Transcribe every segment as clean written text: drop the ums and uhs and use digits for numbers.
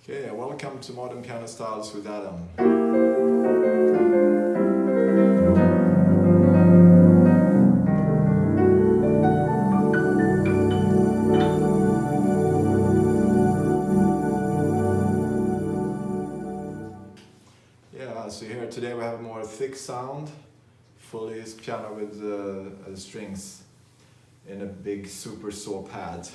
Okay, welcome to Modern Piano Styles with Adam. Yeah, so here today we have a more thick sound, fully piano with strings in a big super saw pad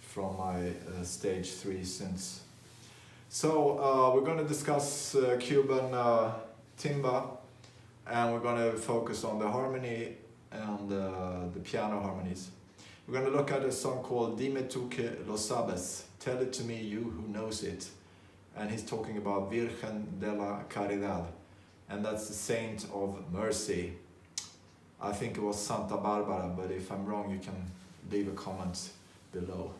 from my stage 3 synths. So we're going to discuss Cuban Timba, and we're going to focus on the harmony and the piano harmonies. We're going to look at a song called Dime tú que lo sabes, Tell It to Me, You Who Knows It. And he's talking about Virgen de la Caridad, and that's the saint of mercy. I think it was Santa Barbara, but if I'm wrong you can leave a comment below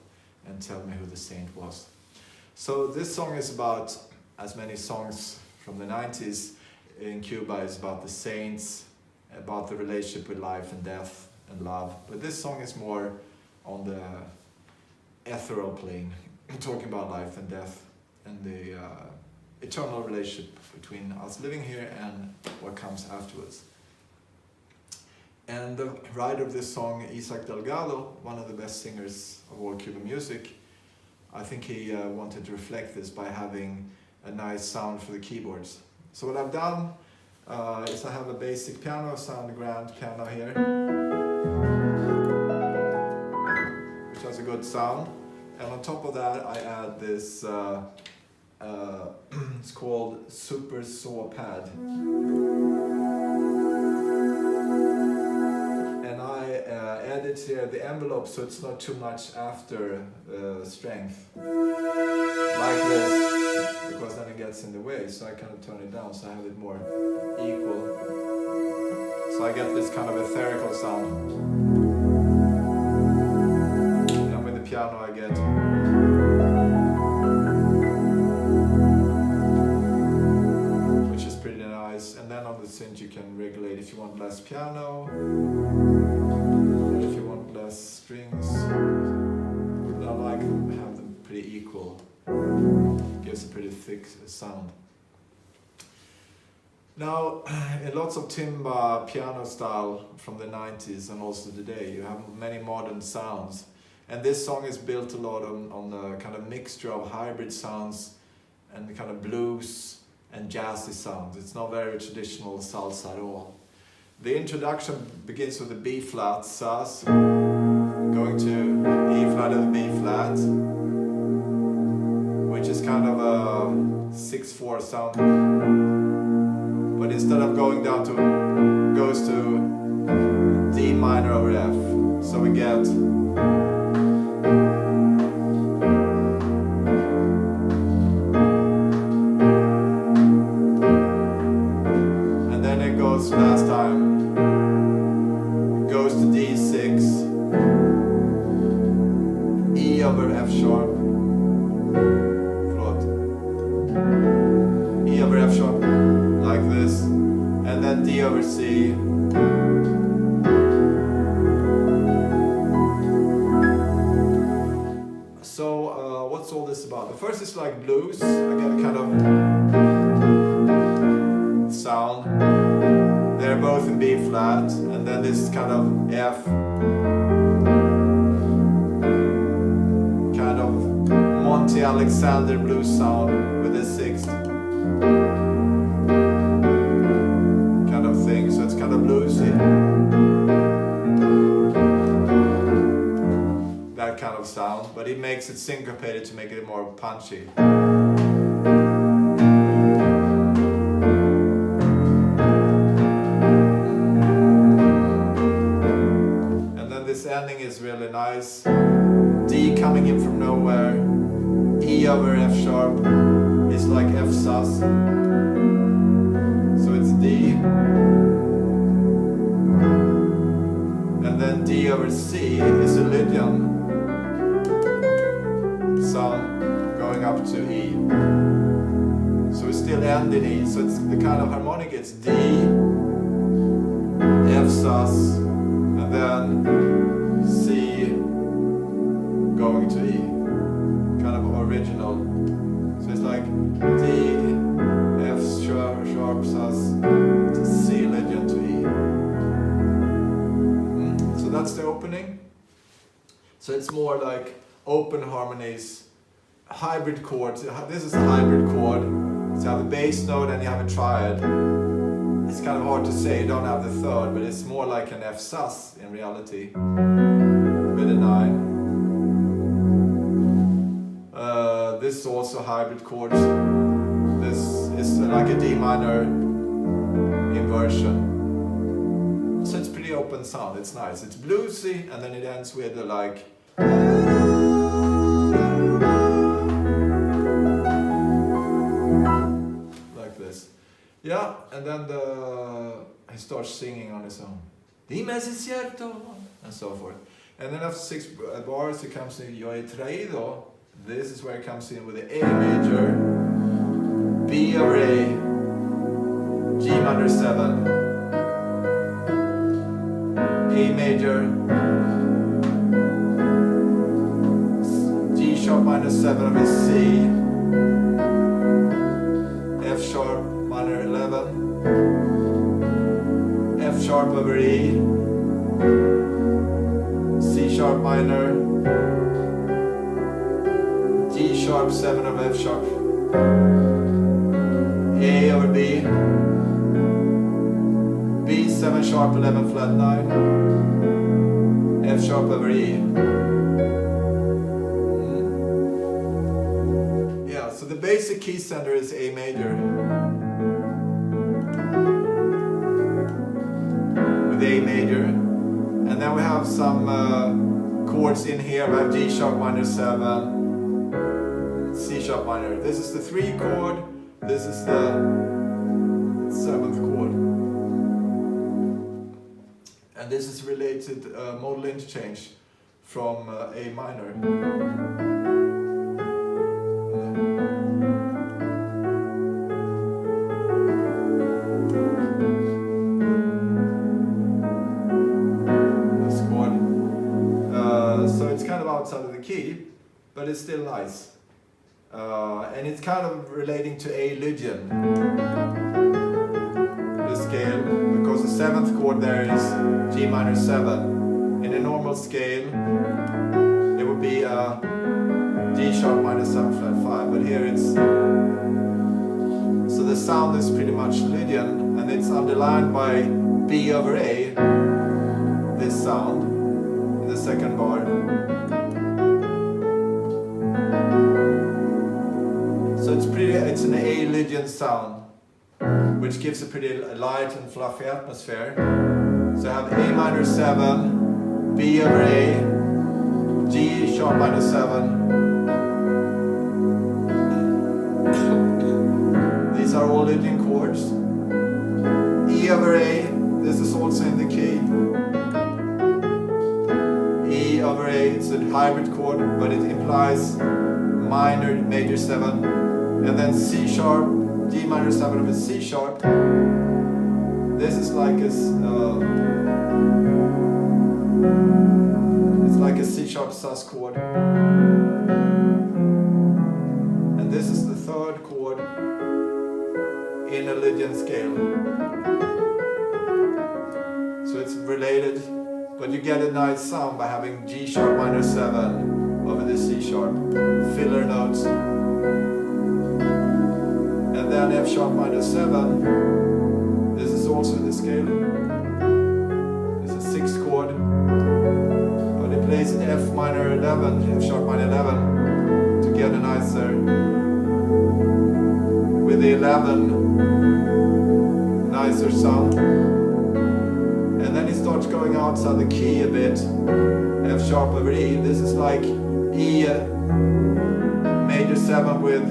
and tell me who the saint was. So this song is about, as many songs from the 90s in Cuba, is about the saints, about the relationship with life and death and love. But this song is more on the ethereal plane, talking about life and death and the eternal relationship between us living here and what comes afterwards. And the writer of this song, Isaac Delgado, one of the best singers of all Cuban music, I think he wanted to reflect this by having a nice sound for the keyboards. So what I've done is I have a basic piano sound, grand piano here, which has a good sound. And on top of that I add this, it's called super saw pad. Edit here the envelope so it's not too much after strength, like this, because then it gets in the way, so I kind of turn it down so I have it more equal, so I get this kind of etherical sound. And with the piano I get which is pretty nice, and then on the synth you can regulate if you want less piano, if you want less strings. I like them, have them pretty equal. Gives a pretty thick sound. Now, in lots of timba piano style from the 90s and also today, you have many modern sounds. And this song is built a lot on the kind of mixture of hybrid sounds and the kind of blues and jazzy sounds. It's not very traditional salsa at all. The introduction begins with the B flat, sus, going to E flat and B flat, which is kind of a 6/4 sound. But instead of going down to, goes to D minor over F. So we get last time, goes to D6, E over F sharp, E over F sharp, like this, and then D over C, so what's all this about? The first is like blues, I get a kind of sound. They're both in B flat, and then this kind of F, kind of Monty Alexander blues sound with a 6th kind of thing, so it's kind of bluesy. That kind of sound, but he makes it syncopated to make it more punchy. Ending is really nice. D coming in from nowhere. E over F sharp is like F sus. So it's D. And then D over C is a Lydian sound going up to E. So we still end in E. So it's the kind of harmonic, it's D, F sus, and then C going to E, kind of original. So So it's like D, F sharp sus, C Lydian to E. So that's the opening. So it's more like open harmonies, hybrid chords. This is a hybrid chord. So you have a bass note and you have a triad. It's kind of hard to say, you don't have the third, but it's more like an F sus in reality, with a 9. This is also hybrid chords. This is like a D minor inversion. So it's pretty open sound, it's nice. It's bluesy, and then it ends with the like. Like this. Yeah, and then he starts singing on his own. Dime si cierto, and so forth. And then after 6 bars, it comes in Yo he traído. This is where it comes in with the A major, B over A, G minor 7, A major, G sharp minor 7 over C, F sharp minor 11, F sharp over E, C sharp minor, G sharp 7 over F sharp, A over B, B 7 sharp 11 flat 9, F sharp over E. Yeah, so the basic key center is A major with A major, and then we have some chords in here. We have G sharp minor 7. C sharp minor. This is the 3 chord, this is the 7th chord. And this is related modal interchange from A minor. This chord. So it's kind of outside of the key, but it's still nice. And it's kind of relating to A Lydian, the scale, because the 7th chord there is G minor 7. In a normal scale, it would be G sharp minor 7 flat 5, but here it's, so the sound is pretty much Lydian, and it's underlined by B over A, this sound, in the 2nd bar. So it's an A Lydian sound, which gives a pretty light and fluffy atmosphere. So I have A minor 7, B over A, G sharp minor 7. These are all Lydian chords. E over A, this is also in the key. E over A, it's a hybrid chord, but it implies minor major 7. And then C sharp, D minor 7 with C sharp. This is like it's like a C sharp sus chord. And this is the 3rd chord in a Lydian scale. So it's related, but you get a nice sound by having G sharp minor 7 over the C sharp, filler notes. And then F sharp minor 7, this is also in the scale. It's a 6th chord, but it plays in F minor 11, F sharp minor 11, to get a nicer, with the 11, nicer sound. And then it starts going outside the key a bit, F sharp over E. This is like E major 7 with,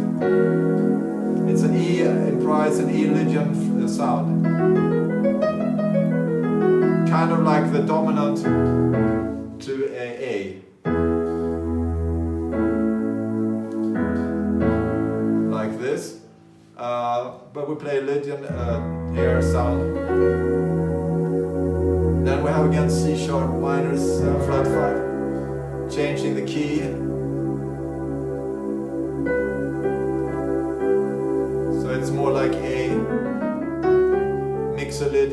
it's an E implies an E Lydian sound. Kind of like the dominant to A. Like this. But we play Lydian air sound. Then we have again C sharp minor flat 5. Changing the key.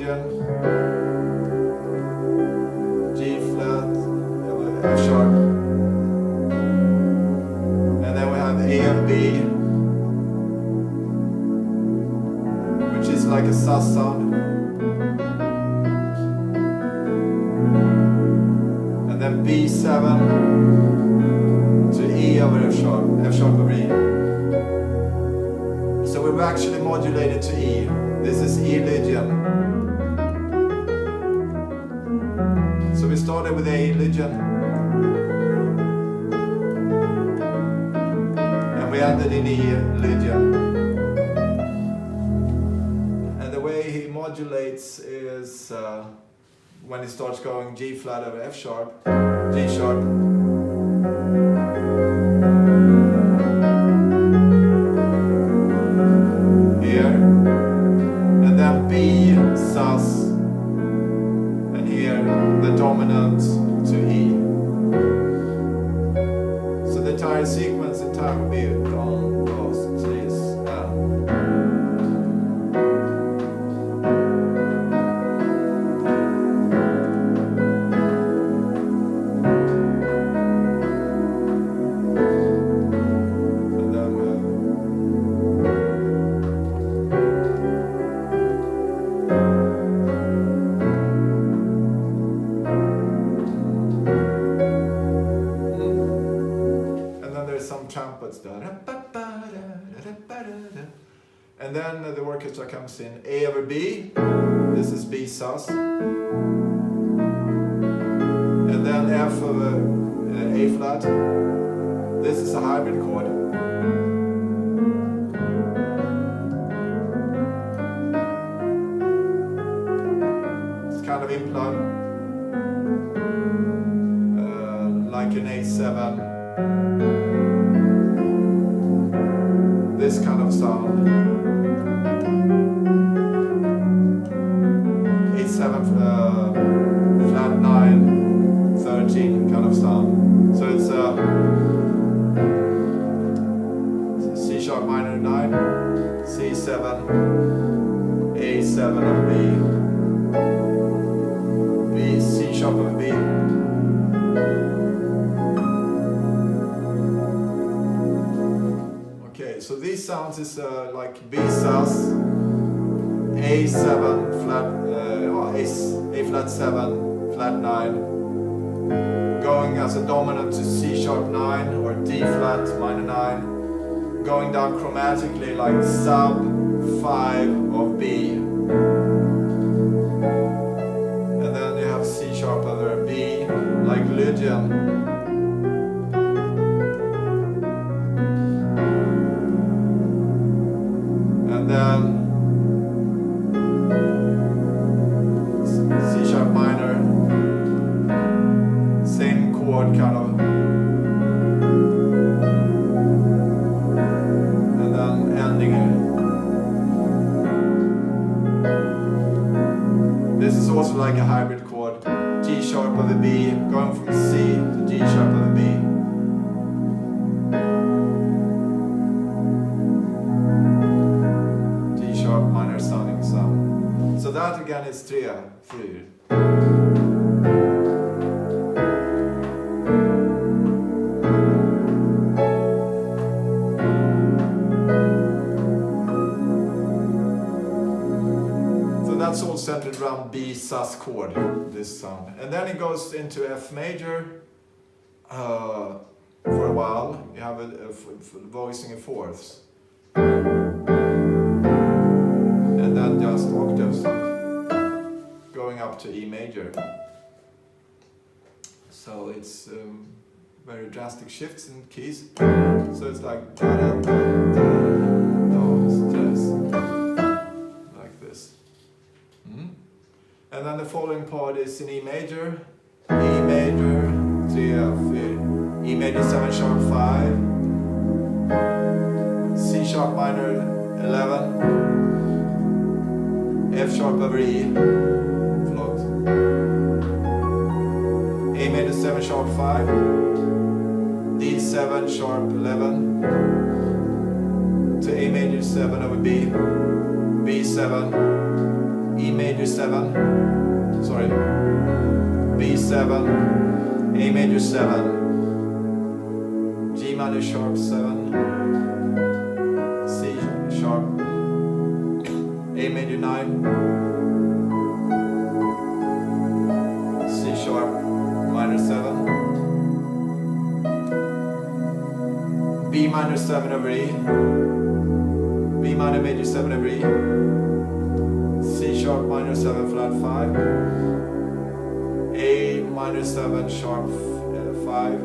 Lydian, G flat, F sharp, and then we have A and B, which is like a sus sound, and then B7 to E over F sharp over E. So we've actually modulated to E. This is E Lydian. So we started with A Lydian. And we ended in E Lydian. And the way he modulates is when he starts going G flat over F sharp, G sharp, sus, and here the dominant to E. So the entire sequence in time will be don, dos, tris, trumpets, and then the orchestra comes in A over B, this is B sus, and then F over A flat, this is a hybrid chord, it's kind of implied, like an A7, this kind of sound, A7 flat 9, 13 kind of sound. So it's C sharp minor 9, C7, A7 over B, B, C sharp over B. So these sounds is like B sus, A7 flat, A flat 7, flat 9, going as a dominant to C sharp 9 or D flat minor 9, going down chromatically like sub 5 of B, and then you have C sharp over B like Lydian. And then C sharp minor, same chord kind of, and then ending it. This is also like a hybrid chord, G sharp over B, going from C to G sharp over B. Minor sounding sound. So that again is 3. So that's all centered around B sus chord, this sound. And then it goes into F major for a while. You have a voicing in fourths. And then just octaves going up to E major. So it's very drastic shifts in keys. So it's like like this. And then the following part is in E major, E major, 3 F, E major 7 sharp 5, C sharp minor 11. F sharp over E, float. A major 7 sharp 5, D7 sharp 11, to A major 7 over B, B7, E major 7, sorry, B7, A major 7, G minor sharp 7, C sharp, A major 9, C sharp minor 7, B minor 7 over E, B minor major 7 over E, C sharp minor 7 flat 5, A minor 7 sharp 5,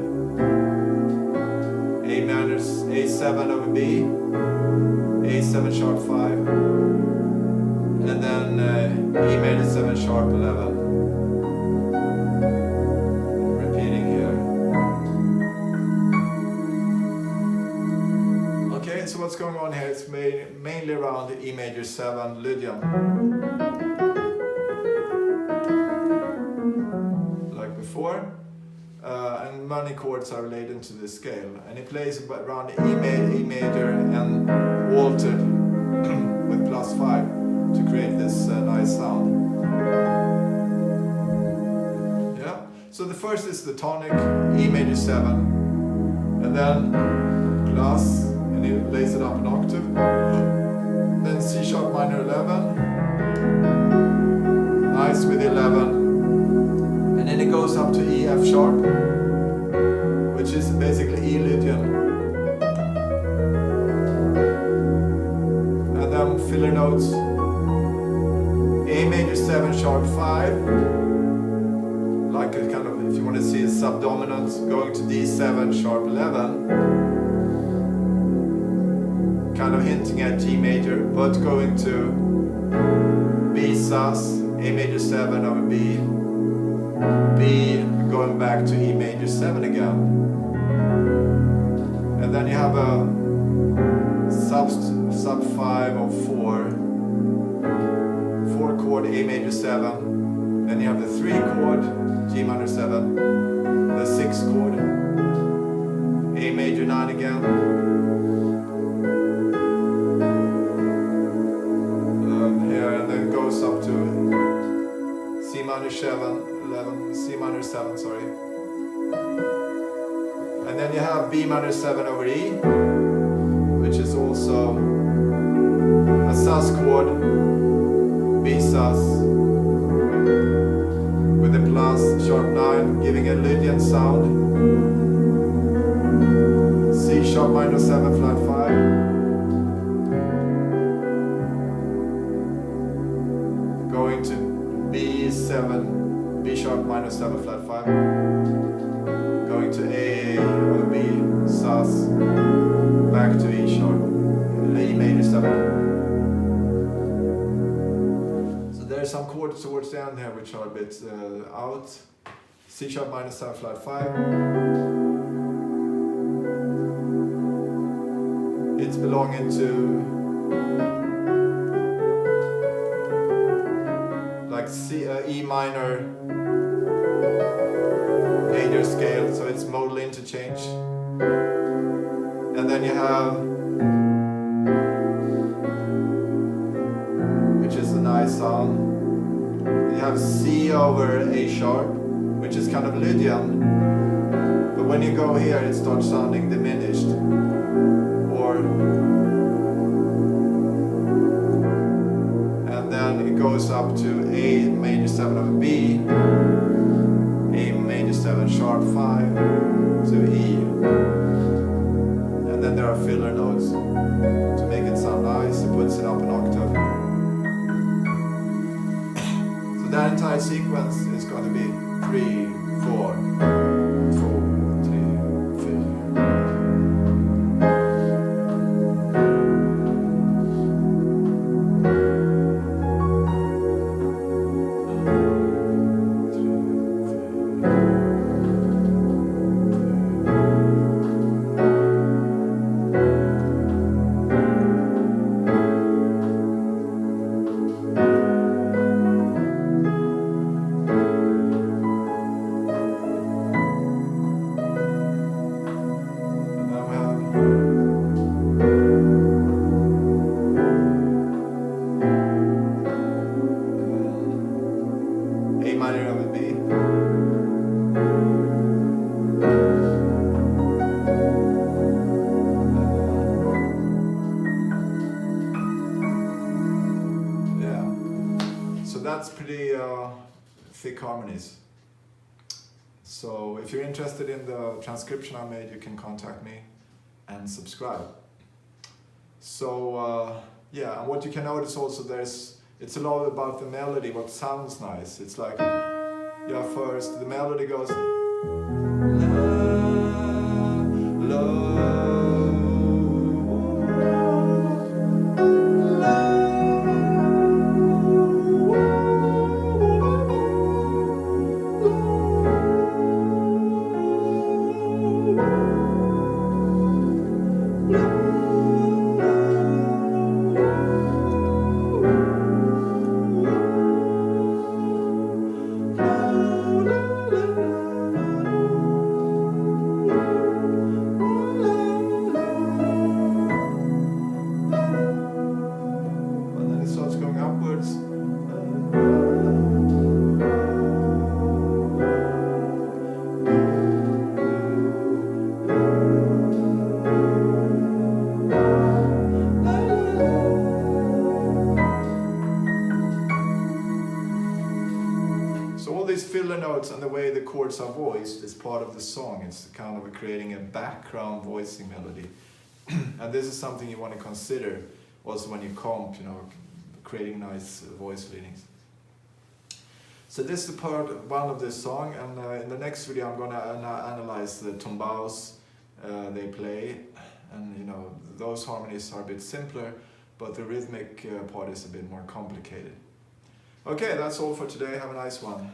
A minor A7 over B, A7 sharp 5, and then E major 7 sharp 11. Repeating here. Okay, so what's going on here? It's mainly around the E major 7 Lydian. Like before. And many chords are related to this scale. And he plays around E major and altered with +5 to create this nice sound. Yeah. So the first is the tonic E major 7, and then plus, and he lays it up an octave. Then C sharp minor 11, nice with 11, and then it goes up to E F sharp, which is basically E Lydian. And then filler notes, A major 7 sharp 5, like a kind of, if you want to see a subdominant, going to D7 sharp 11, kind of hinting at G major, but going to B sus, A major 7 over B, B going back to E major 7 again. And then you have a sub 5 or 4 chord A major 7, then you have the 3 chord G minor 7, the 6 chord A major 9 again, here, and then it goes up to C minor 7, 11, C minor 7, sorry. And then you have B minor 7 over E, which is also a sus chord, B sus, with a plus sharp 9, giving a Lydian sound. C sharp minor 7 flat 5. Going to B7, B sharp minor 7 flat 5. Going to A over B, sus, back to E sharp, E major 7. So there's some chords towards the end here which are a bit out. C sharp minor 7 flat 5. It's belonging to like C, E minor major scale, so it's modal interchange. And then you have, which is a nice sound, you have C over A sharp, which is kind of Lydian, but when you go here it starts sounding diminished. And then it goes up to A major 7 over B, A major 7 sharp 5 to E, and then there are filler notes to make it sound nice. It puts it up an octave. So that entire sequence is going to be 3, 4, 3, 4. that's pretty thick harmonies. So if you're interested in the transcription I made, you can contact me and subscribe. So yeah, and what you can notice also, it's a lot about the melody, what sounds nice. It's like, yeah, first the melody goes la, filler notes and the way the chords are voiced is part of the song. It's kind of creating a background voicing melody. And this is something you want to consider also when you comp, creating nice voice leadings. So this is the part one of this song, and in the next video I'm going to analyze the tumbos they play, and those harmonies are a bit simpler, but the rhythmic part is a bit more complicated. Okay, that's all for today. Have a nice one.